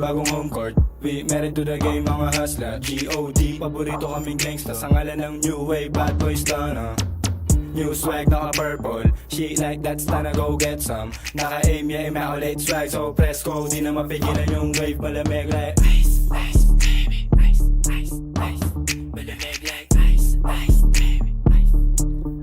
bagong home court. We married to the game, mga hustler. G.O.D. Paborito kaming gangsta sa ngalan ng new wave, bad boys tana. New swag, naka-purple. Shit like that's time to go get some. Naka-aim, yeah, immaculate swag. So press go, di na mapigilan yung wave. Malamig like ice, ice, baby. Ice, ice, ice. Malamig like ice, ice, baby. Ice,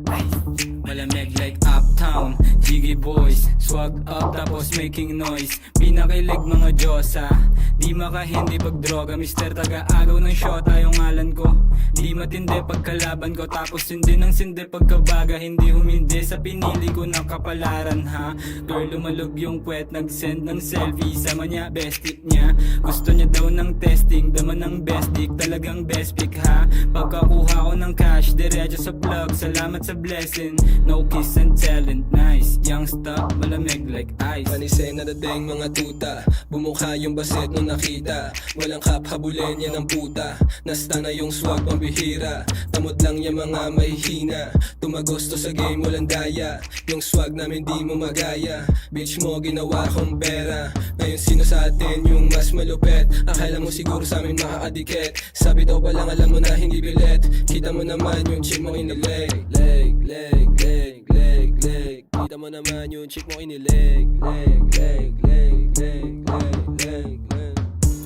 ice. Malamig like uptown, Jiggy boys, swag up tapos making noise. Pinakilig mga Diyosa, di makahindi pag droga. Mister taga-agaw ng shota yung ngalan ko. Di matindi pagkalaban ko, tapos hindi ng sindi pagkabaga. Hindi humindi sa pinili ko ng kapalaran ha. Girl lumalog yung puwet, nag-send ng selfie. Sama niya, best tip niya. Gusto niya daw ng testing, dama ng best dick. Talagang best pick ha. Pagkakuha ko ng cash, diretso sa plug. Salamat sa blessing, no kiss and talent. Nice, youngster, malamig like ice. Manisay na dating mga tuta, bumukha yung baset nung nakita. Walang kap, habulin yan ang puta. Nasta na yung swag pambihira, tamod lang yung mga mahihina. Tumagosto sa game, walang daya. Yung swag namin di mo magaya. Bitch mo ginawa kong pera. Ngayon sino sa atin yung mas malupet? Akala mo siguro sa amin makakadikit. Sabi daw ba lang alam mo na hindi bilet. Kita mo naman yung chick mo inileg. Leg, leg, leg, leg, leg. Kita mo naman yung chick mo inileg. Leg, leg, leg, leg, leg, leg, leg.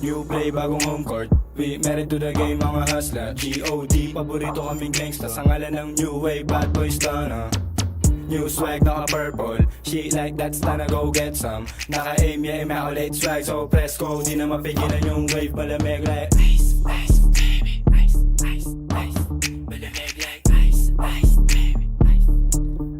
New play, bagong home court. We married to the game, mga hustler. G.O.D. Paborito kaming gangsta sa ngalan ng new wave, bad boys tana. New swag, naka-purple. Shit like that's time to go get some. Naka-aim, yeah, immaculate swag. So press go, di na mapigilan yung wave. Malamig like ice, ice, baby. Ice, ice, ice. Malamig like ice, ice, baby. Ice,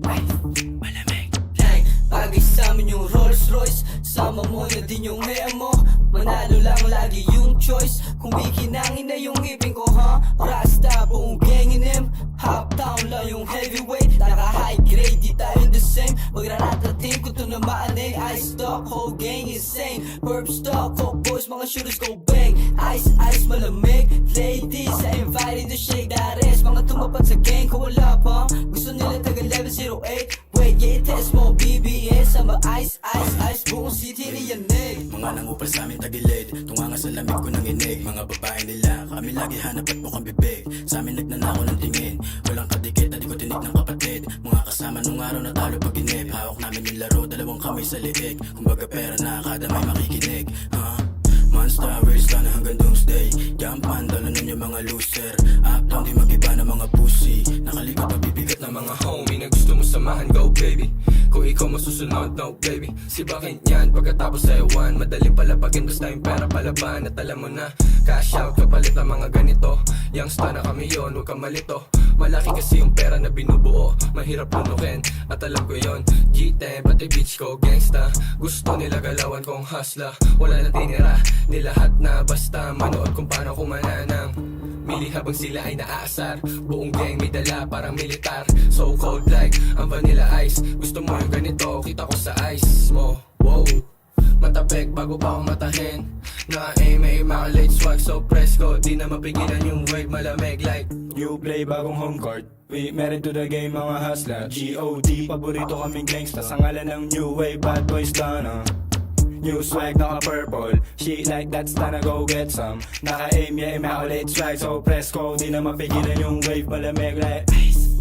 ice. Malamig Like, bagay sa amin yung Rolls Royce. Sama mo na din yung hair mo. Manalo lang lagi yung choice. Kung bikinangin na yung ngipin ko ha. Rasta, buong gang in him. Hop down lang yung heavyweight. Naka high grade, di tayo the same. Magraratating ko to naman eh. Ice stock, whole gang insane. Burp stock, coke boys, mga shooters go bang. Ice, ice, malamig. Ladies, I invited to shake that ass. Mga tumapat sa gang ko wala pa. Gusto nila taga level 08. Wait, yeah, test mo BBS. Sama ice, ice, ice. Buong city niyanig. Mga nangupal sa amin tagilid, tunganga sa lamig ko ng inig. Mga babae nila, kami lagi hanap at mukhang bibig. Sa amin nagnanako ng tingin, walang kadikit na di ko tinig ng kapatid. Mga kasama nung araw na talo pag inip. Hawak namin yung laro, dalawang kamay sa liig. Kumbaga pera na kada may makikinig. Monster, race ka na hanggang doomsday. Jampan, dala nun yung mga loser. Uptown, di magiba na mga pussy. Nakaligot pabibigat na mga homie na gusto mo samahan, go baby. Kung ikaw masusunod, no baby. Si Bakin yan, pagkatapos sa ewan. Madaling palapagin, basta yung pera palaban. At alam mo na, cash out kapalit ng mga ganito. Youngsta na kami yon, huwag kang malito. Malaki kasi yung pera na binubuo, mahirap lunukin, at alam ko yon. G10, pati bitch ko, gangsta. Gusto nila galawan kong hustler. Wala na tinira, nilahat na basta manood kung paano kumananang mili habang sila ay naaasar. Buong gang may dala parang militar. So cold like ang vanilla ice. Gusto mo yung ganito, kita ko sa ice mo. Wow, matapek bago pa akong matahin. Na-aim ay immaculate swag. So press ko, di na mapigilan yung wave. Malamig like new play, bagong home court. We married to the game, mga hustler. G.O.D. Paborito kaming gangsta sa ngalan ng new wave, bad boys tana. New swag, naka-purple. Shit like that's time to go get some. Naka-aim, yeah, immaculate swag. So press go, di na mapigilan yung wave. Malamig like ice.